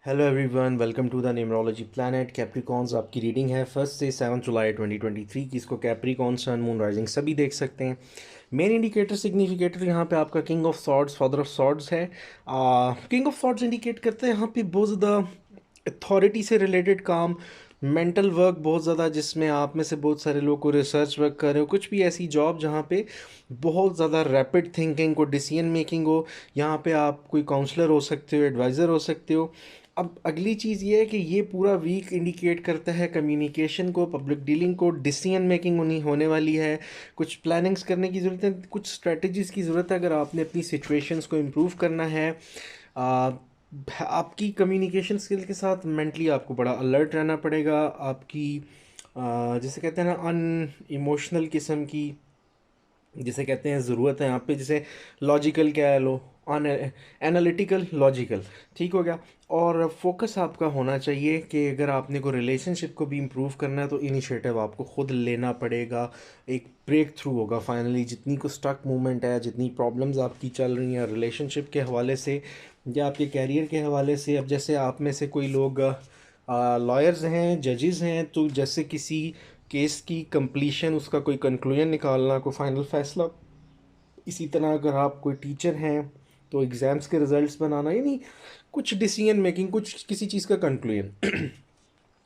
Hello everyone, welcome to the numerology planet. Capricorns आपकी reading है 1 से 7 जुलाई 2023 की। इसको कैप्रिकॉन सन मून राइजिंग सभी देख सकते हैं। मेन इंडिकेटर सिग्निफिकेटर यहाँ पे आपका king of swords, father of swords है। किंग ऑफ सॉर्ड्स इंडिकेट करते हैं यहाँ पे बहुत ज़्यादा अथॉरिटी से रिलेटेड काम, मेंटल वर्क बहुत ज़्यादा, जिसमें आप में से बहुत सारे लोग को रिसर्च वर्क कर रहे हो, कुछ भी ऐसी जॉब जहाँ पे बहुत ज़्यादा रैपिड थिंकिंग को, डिसीजन मेकिंग हो। यहाँ पे आप कोई काउंसलर हो सकते हो, एडवाइज़र हो सकते हो। अब अगली चीज़ ये है कि ये पूरा वीक इंडिकेट करता है कम्युनिकेशन को, पब्लिक डीलिंग को, डिसीजन मेकिंग होने वाली है। कुछ प्लानिंग्स करने की ज़रूरत है, कुछ स्ट्रेटजीज़ की ज़रूरत है अगर आपने अपनी सिचुएशंस को इम्प्रूव करना है। आ, आपकी कम्युनिकेशन स्किल के साथ मेंटली आपको बड़ा अलर्ट रहना पड़ेगा। आपकी जिसे कहते हैं ना, अन इमोशनल किस्म की, जिसे कहते हैं ज़रूरत है यहाँ पे, जैसे लॉजिकल क्या है, लो अन एनालिटिकल लॉजिकल, ठीक हो गया। और फोकस आपका होना चाहिए कि अगर आपने को रिलेशनशिप को भी इम्प्रूव करना है तो इनिशिएटिव आपको खुद लेना पड़ेगा। एक ब्रेक थ्रू होगा फाइनली। जितनी को स्टक मूवमेंट है, जितनी प्रॉब्लम्स आपकी चल रही हैं रिलेशनशिप के हवाले से या आपके कैरियर के हवाले से, अब जैसे आप में से कोई लोग लॉयर्स हैं, जजेस हैं, तो जैसे किसी केस की कंप्लीशन, उसका कोई कंक्लूजन निकालना, कोई फाइनल फैसला। इसी तरह अगर आप कोई टीचर हैं तो एग्ज़ाम्स के रिजल्ट्स बनाना, यानी कुछ डिसीजन मेकिंग, कुछ किसी चीज़ का कंक्लूजन।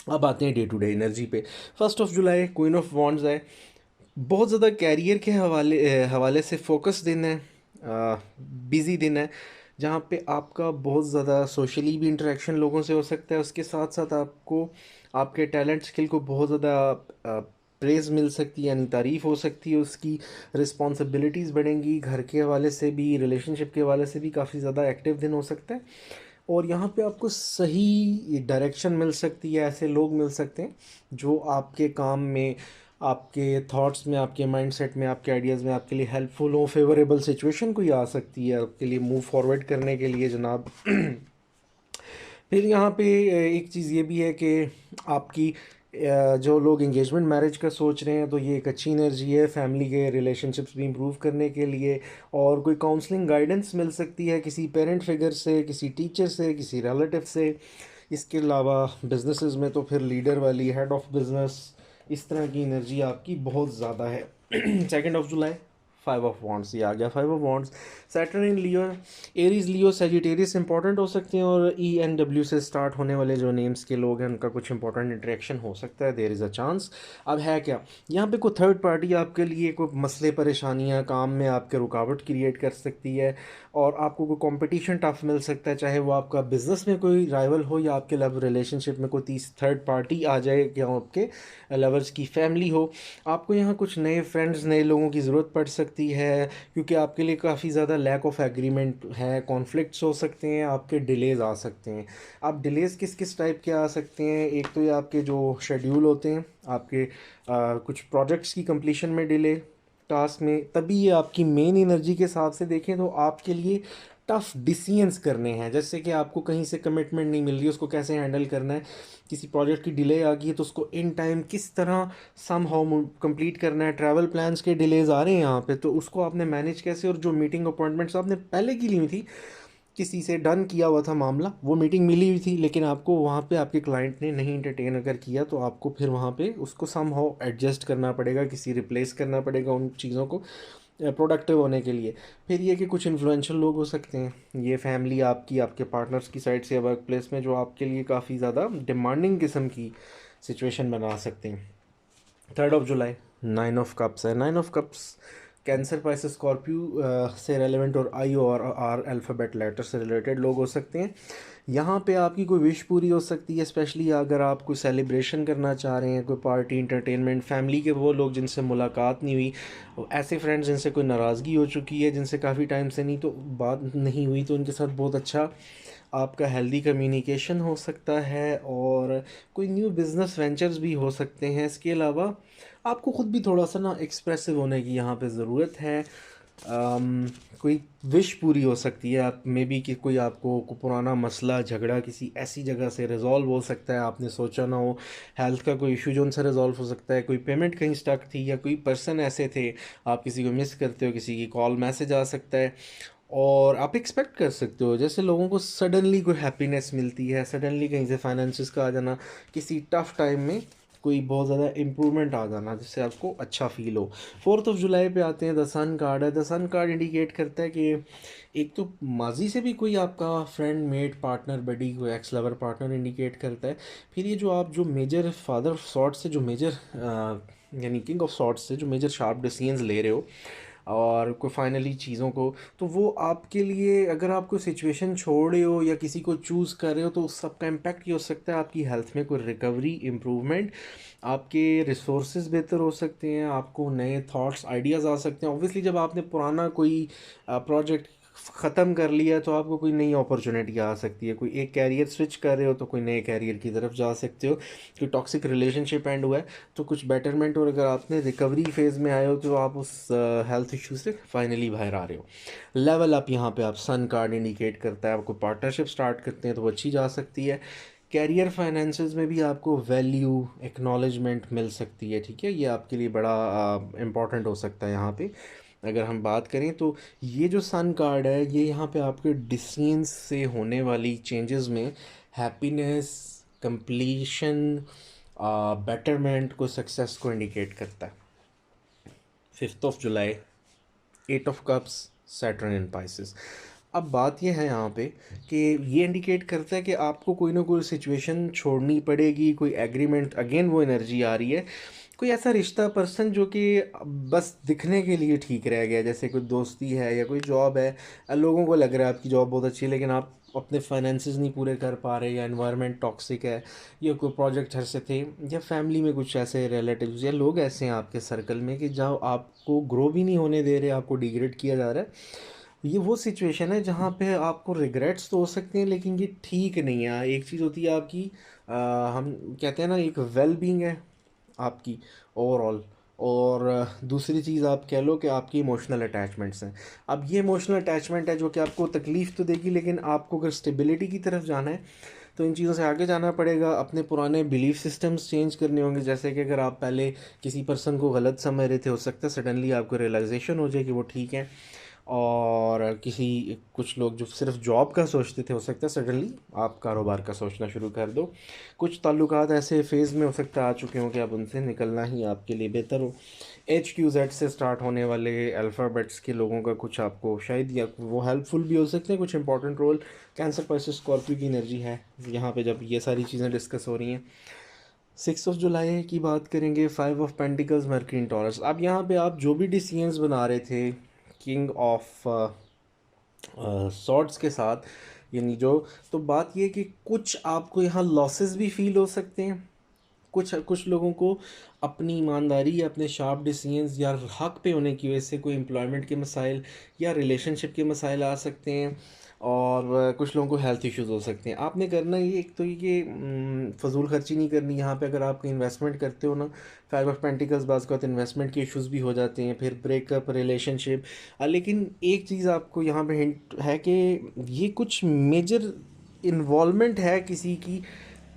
अब आते हैं डे टू डे एनर्जी पे। 1 जुलाई क्वीन ऑफ वॉन्ड्स है। बहुत ज़्यादा कैरियर के हवाले से फोकस दिन है, बिज़ी दिन है, जहाँ पे आपका बहुत ज़्यादा सोशली भी इंटरेक्शन लोगों से हो सकता है। उसके साथ साथ आपको आपके टैलेंट स्किल को बहुत ज़्यादा प्रेज़ मिल सकती है, यानी तारीफ़ हो सकती है उसकी। रिस्पॉन्सिबिलिटीज़ बढ़ेंगी, घर के हवाले से भी, रिलेशनशिप के हवाले से भी काफ़ी ज़्यादा एक्टिव दिन हो सकता है। और यहाँ पे आपको सही डायरेक्शन मिल सकती है, ऐसे लोग मिल सकते हैं जो आपके काम में, आपके थॉट्स में, आपके माइंडसेट में, आपके आइडियाज़ में आपके लिए हेल्पफुल हो। फेवरेबल सिचुएशन कोई आ सकती है आपके लिए मूव फॉरवर्ड करने के लिए जनाब। फिर यहाँ पे एक चीज़ ये भी है कि आपकी जो लोग इंगेजमेंट मैरिज का सोच रहे हैं तो ये एक अच्छी एनर्जी है फैमिली के रिलेशनशिप्स भी इम्प्रूव करने के लिए। और कोई काउंसलिंग गाइडेंस मिल सकती है किसी पेरेंट फिगर से, किसी टीचर से, किसी रिलेटिव से। इसके अलावा बिजनेसेस में तो फिर लीडर वाली, हेड ऑफ बिजनेस, इस तरह की एनर्जी आपकी बहुत ज़्यादा है। 2 जुलाई 5 ऑफ वॉन्ड्स, ये आ गया 5 of wands. Saturn in Leo, Aries, Leo, Sagittarius important हो सकते हैं। और ENW से स्टार्ट होने वाले जो नेम्स के लोग हैं उनका कुछ इंपॉर्टेंट इंटरेक्शन हो सकता है, देयर इज़ अ चांस। अब है क्या, यहाँ पे कोई थर्ड पार्टी आपके लिए कोई मसले परेशानियाँ, काम में आपके रुकावट क्रिएट कर सकती है। और आपको कोई कंपटीशन टफ मिल सकता है, चाहे वो आपका बिजनेस में कोई राइवल हो या आपके लव रिलेशनशिप में कोई तीस थर्ड पार्टी आ जाए, या आपके लवर्स की फैमिली हो। आपको यहाँ कुछ नए फ्रेंड्स, नए लोगों की ज़रूरत पड़ सकती है, क्योंकि आपके लिए काफ़ी ज़्यादा लैक ऑफ एग्रीमेंट है, कॉन्फ्लिक्ट्स हो सकते हैं, आपके डिलेज़ आ सकते हैं। आप डिलेज़ किस किस टाइप के आ सकते हैं, एक तो ये आपके जो शेड्यूल होते हैं, आपके कुछ प्रोजेक्ट्स की कंप्लीशन में डिले, टास्क में, तभी ये आपकी मेन एनर्जी के हिसाब से देखें तो आपके लिए टफ डिसीजंस करने हैं। जैसे कि आपको कहीं से कमिटमेंट नहीं मिल रही, उसको कैसे हैंडल करना है। किसी प्रोजेक्ट की डिले आ गई है तो उसको इन टाइम किस तरह सम हाउ कंप्लीट करना है। ट्रैवल प्लान्स के डिलेज आ रहे हैं यहाँ पे, तो उसको आपने मैनेज कैसे। और जो मीटिंग अपॉइंटमेंट्स आपने पहले की ली हुई थी, किसी से डन किया हुआ था मामला, वो मीटिंग मिली हुई थी, लेकिन आपको वहाँ पे आपके क्लाइंट ने नहीं इंटरटेन अगर किया, तो आपको फिर वहाँ पे उसको सम हाउ एडजस्ट करना पड़ेगा, किसी रिप्लेस करना पड़ेगा उन चीज़ों को प्रोडक्टिव होने के लिए। फिर ये कि कुछ इन्फ्लुएंशियल लोग हो सकते हैं, ये फैमिली आपकी, आपके पार्टनर्स की साइड से या वर्क प्लेस में, जो आपके लिए काफ़ी ज़्यादा डिमांडिंग किस्म की सिचुएशन बना सकते हैं। 3 जुलाई 9 ऑफ कप्स है। 9 of cups cancer, Pisces, Scorpio से रेलेवेंट और IOR अल्फ़ाबेट लेटर से रिलेटेड लोग हो सकते हैं। यहाँ पे आपकी कोई विश पूरी हो सकती है, स्पेशली अगर आप कोई सेलिब्रेशन करना चाह रहे हैं, कोई पार्टी, इंटरटेनमेंट, फैमिली के वो लोग जिनसे मुलाकात नहीं हुई, ऐसे फ्रेंड्स जिनसे कोई नाराज़गी हो चुकी है, जिनसे काफ़ी टाइम से नहीं तो बात नहीं हुई, तो उनके साथ बहुत अच्छा आपका हेल्दी कम्युनिकेशन हो सकता है। और कोई न्यू बिज़नेस वेंचर्स भी हो सकते हैं। इसके अलावा आपको ख़ुद भी थोड़ा सा ना एक्सप्रेसिव होने की यहाँ पे ज़रूरत है। कोई विश पूरी हो सकती है, आप मे बी कि कोई आपको कोई पुराना मसला, झगड़ा किसी ऐसी जगह से रिजॉल्व हो सकता है आपने सोचा ना हो। हेल्थ का कोई इशू जो उनसे रिजॉल्व हो सकता है, कोई पेमेंट कहीं स्टक थी, या कोई पर्सन ऐसे थे आप किसी को मिस करते हो, किसी की कॉल मैसेज आ सकता है। और आप एक्सपेक्ट कर सकते हो जैसे लोगों को सडनली कोई हैप्पीनेस मिलती है, सडनली कहीं से फाइनेंसिस का आ जाना, किसी टफ टाइम में कोई बहुत ज़्यादा इम्प्रूवमेंट आ जाना जिससे आपको अच्छा फील हो। 4 जुलाई पे आते हैं, द सन कार्ड है। द सन कार्ड इंडिकेट करता है कि एक तो माजी से भी कोई आपका फ्रेंड, मेट, पार्टनर, बडी, कोई एक्स लवर पार्टनर इंडिकेट करता है। फिर ये जो आप जो मेजर फादर ऑफ सॉर्ट्स से जो मेजर यानी किंग ऑफ सॉर्ट्स से जो मेजर शार्प डिसीजंस ले रहे हो और कोई फाइनली चीज़ों को, तो वो आपके लिए अगर आप कोई सिचुएशन छोड़ रहे हो या किसी को चूज़ कर रहे हो तो उस सब का इम्पैक्ट ये हो सकता है आपकी हेल्थ में कोई रिकवरी, इम्प्रूवमेंट, आपके रिसोर्सेज बेहतर हो सकते हैं, आपको नए थॉट्स, आइडियाज़ आ सकते हैं। ऑब्वियसली जब आपने पुराना कोई प्रोजेक्ट ख़त्म कर लिया तो आपको कोई नई अपॉर्चुनिटी आ सकती है, कोई एक कैरियर स्विच कर रहे हो तो कोई नए कैरियर की तरफ जा सकते हो, कोई टॉक्सिक रिलेशनशिप एंड हुआ है तो कुछ बेटरमेंट, और अगर आपने रिकवरी फेज़ में आए हो तो आप उस हेल्थ इशू से फाइनली बाहर आ रहे हो। लेवल अप यहाँ पे आप सन कार्ड इंडिकेट करता है, आपको पार्टनरशिप स्टार्ट करते हैं तो वो अच्छी जा सकती है। कैरियर फाइनेंसेस में भी आपको वैल्यू, एक्नॉलेजमेंट मिल सकती है, ठीक है, ये आपके लिए बड़ा इम्पॉर्टेंट हो सकता है यहाँ पे। अगर हम बात करें तो ये जो सन कार्ड है ये यहाँ पे आपके डिसीजंस से होने वाली चेंजेस में हैप्पीनेस, कंप्लीशन, बेटरमेंट को, सक्सेस को इंडिकेट करता है। 5 जुलाई, 8 of cups, Saturn in Pisces. अब बात ये है यहाँ पे कि ये इंडिकेट करता है कि आपको कोई ना कोई सिचुएशन छोड़नी पड़ेगी, कोई एग्रीमेंट, अगेन वो एनर्जी आ रही है, कोई ऐसा रिश्ता, पर्सन जो कि बस दिखने के लिए ठीक रह गया, जैसे कोई दोस्ती है या कोई जॉब है, लोगों को लग रहा है आपकी जॉब बहुत अच्छी है लेकिन आप अपने फाइनेंसेस नहीं पूरे कर पा रहे, या एनवायरनमेंट टॉक्सिक है, या कोई प्रोजेक्ट हर से थे, या फैमिली में कुछ ऐसे रिलेटिव्स या लोग ऐसे हैं आपके सर्कल में कि जहाँ आपको ग्रो भी नहीं होने दे रहे, आपको डिग्रेड किया जा रहा है। ये वो सिचुएशन है जहाँ पे आपको रिग्रेट्स तो हो सकते हैं लेकिन ये ठीक नहीं है। एक चीज़ होती है आपकी हम कहते हैं ना, एक वेल बीइंग है आपकी ओवरऑल, और दूसरी चीज़ आप कह लो कि आपकी इमोशनल अटैचमेंट्स हैं। अब ये इमोशनल अटैचमेंट है जो कि आपको तकलीफ़ तो देगी, लेकिन आपको अगर स्टेबिलिटी की तरफ जाना है तो इन चीज़ों से आगे जाना पड़ेगा। अपने पुराने बिलीफ सिस्टम्स चेंज करने होंगे, जैसे कि अगर आप पहले किसी पर्सन को गलत समझ रहे थे, हो सकता है सडनली आपको रियलाइजेशन हो जाए कि वो ठीक है। और किसी, कुछ लोग जो सिर्फ जॉब का सोचते थे, हो सकता है सडनली आप कारोबार का सोचना शुरू कर दो। कुछ ताल्लुकात ऐसे फेज़ में हो सकता है आ चुके हों कि अब उनसे निकलना ही आपके लिए बेहतर हो। HQZ से स्टार्ट होने वाले अल्फ़ाबेट्स के लोगों का कुछ आपको शायद या वो हेल्पफुल भी हो सकते हैं, कुछ इंपॉर्टेंट रोल। कैंसर पर स्कॉर्पियो की एनर्जी है यहाँ पे जब ये सारी चीज़ें डिस्कस हो रही हैं। 6 जुलाई की बात करेंगे, 5 of pentacles, mercury in taurus. अब यहाँ पे आप जो भी डिसीजंस बना रहे थे किंग ऑफ सॉर्ड्स के साथ, यानी जो, तो बात ये कि कुछ आपको यहाँ लॉसेस भी फील हो सकते हैं। कुछ कुछ लोगों को अपनी ईमानदारी या अपने शार्प डिसीजंस या हक पे होने की वजह से कोई एम्प्लॉयमेंट के मसाइल या रिलेशनशिप के मसाइल आ सकते हैं, और कुछ लोगों को हेल्थ इश्यूज हो सकते हैं। आपने करना ये, एक तो ये फजूल खर्ची नहीं करनी यहाँ पे। अगर आप इन्वेस्टमेंट करते हो ना, 5 ऑफ पेंटिकल्स, बाज़ का इन्वेस्टमेंट के इश्यूज भी हो जाते हैं, फिर ब्रेकअप, रिलेशनशिप। लेकिन एक चीज़ आपको यहाँ पे हिंट है कि ये कुछ मेजर इन्वॉल्वमेंट है किसी की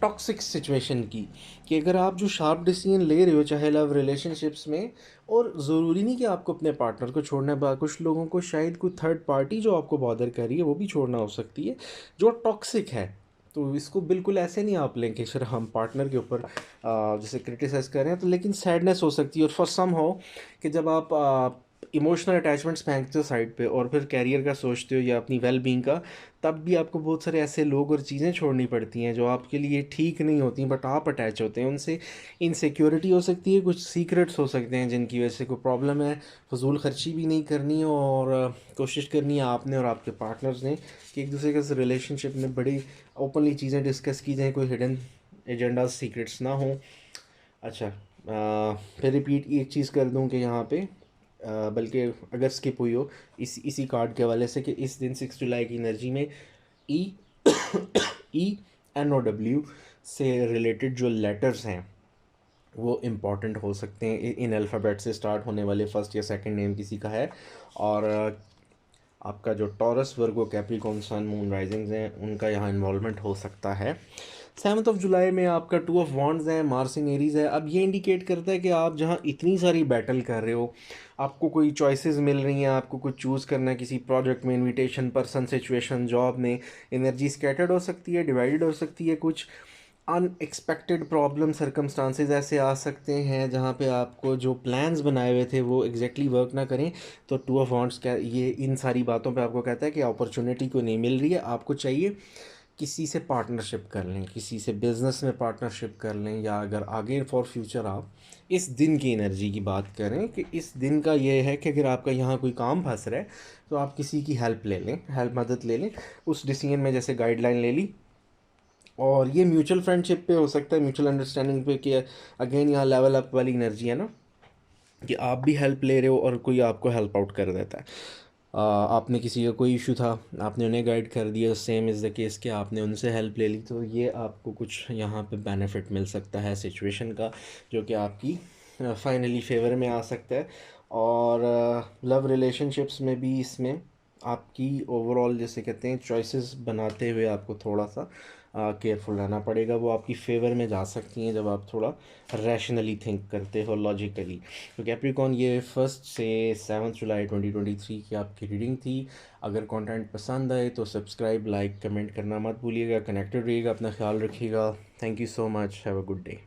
टॉक्सिक सिचुएशन की, कि अगर आप जो शार्प डिसीजन ले रहे हो चाहे लव रिलेशनशिप्स में, और ज़रूरी नहीं कि आपको अपने पार्टनर को छोड़ना है, कुछ लोगों को शायद कोई थर्ड पार्टी जो आपको बॉदर कर रही है वो भी छोड़ना हो सकती है जो टॉक्सिक है। तो इसको बिल्कुल ऐसे नहीं आप लें कि सर हम पार्टनर के ऊपर जैसे क्रिटिसाइज़ कर रहे हैं, तो लेकिन सैडनेस हो सकती है। और फॉर सम हो कि जब आप इमोशनल अटैचमेंट्स फेंकते हो साइड पे और फिर कैरियर का सोचते हो या अपनी वेल बीइंग का, तब भी आपको बहुत सारे ऐसे लोग और चीज़ें छोड़नी पड़ती हैं जो आपके लिए ठीक नहीं होती, बट आप अटैच होते हैं उनसे। इनसिक्योरिटी हो सकती है, कुछ सीक्रेट्स हो सकते हैं जिनकी वजह से कोई प्रॉब्लम है। फजूल खर्ची भी नहीं करनी है, और कोशिश करनी है आपने और आपके पार्टनर्स ने कि एक दूसरे के रिलेशनशिप में बड़ी ओपनली चीज़ें डिस्कस की जाएँ, कोई हिडन एजेंडा, सीक्रेट्स ना हो। अच्छा, फिर रिपीट एक चीज़ कर दूं कि यहाँ पे बल्कि अगर स्किप हुई हो इसी कार्ड के हवाले से, कि इस दिन 6 जुलाई की एनर्जी में ई ENOW से रिलेटेड जो लेटर्स हैं वो इम्पॉर्टेंट हो सकते हैं। इन अल्फ़ाबेट से स्टार्ट होने वाले फर्स्ट या सेकंड नेम किसी का है, और आपका जो टॉरस, वर्गो, कैप्रिकॉर्न, सन, मून राइजिंग्स हैं उनका यहाँ इन्वॉल्वमेंट हो सकता है। 7 जुलाई में आपका 2 ऑफ वॉन्ड्स है, मार्स इन एरीज है। अब ये इंडिकेट करता है कि आप जहाँ इतनी सारी बैटल कर रहे हो, आपको कोई चॉइसेस मिल रही हैं, आपको कुछ चूज़ करना है किसी प्रोजेक्ट में, इनविटेशन, पर्सन, सिचुएशन, जॉब में, एनर्जी स्कैटर्ड हो सकती है, डिवाइडेड हो सकती है, कुछ अनएक्सपेक्टेड प्रॉब्लम सर्कमस्टांसेस ऐसे आ सकते हैं जहाँ पे आपको जो प्लान्स बनाए हुए थे वो एग्जैक्टली वर्क ना करें। तो 2 ऑफ वॉन्ड्स क्या ये इन सारी बातों पे आपको कहता है कि अपॉर्चुनिटी को नहीं मिल रही है, आपको चाहिए किसी से पार्टनरशिप कर लें, किसी से बिजनेस में पार्टनरशिप कर लें, या अगर आगे फॉर फ्यूचर आप इस दिन की एनर्जी की बात करें कि इस दिन का ये है कि अगर आपका यहाँ कोई काम फंस रहा है तो आप किसी की हेल्प ले लें, मदद ले लें उस डिसीजन में, जैसे गाइडलाइन ले ली। और ये म्यूचुअल फ्रेंडशिप पे हो सकता है, म्यूचुअल अंडरस्टैंडिंग पे, कि अगेन यहाँ लेवल अप वाली एनर्जी है ना, कि आप भी हेल्प ले रहे हो और कोई आपको हेल्प आउट कर देता है। आपने किसी का कोई इशू था, आपने उन्हें गाइड कर दिया, सेम इज़ द केस कि आपने उनसे हेल्प ले ली, तो ये आपको कुछ यहाँ पे बेनिफिट मिल सकता है सिचुएशन का, जो कि आपकी फाइनली फेवर में आ सकता है। और लव रिलेशनशिप्स में भी इसमें आपकी ओवरऑल, जैसे कहते हैं, चॉइसेस बनाते हुए आपको थोड़ा सा केयरफुल रहना पड़ेगा। वो आपकी फेवर में जा सकती हैं जब आप थोड़ा रैशनली थिंक करते हो, लॉजिकली। तो कैप्रिकॉन, ये 1 से 7 जुलाई 2023 की आपकी रीडिंग थी। अगर कंटेंट पसंद आए तो सब्सक्राइब, लाइक, कमेंट करना मत भूलिएगा। कनेक्टेड रहिएगा, अपना ख्याल रखिएगा। Thank you so much, have a good day.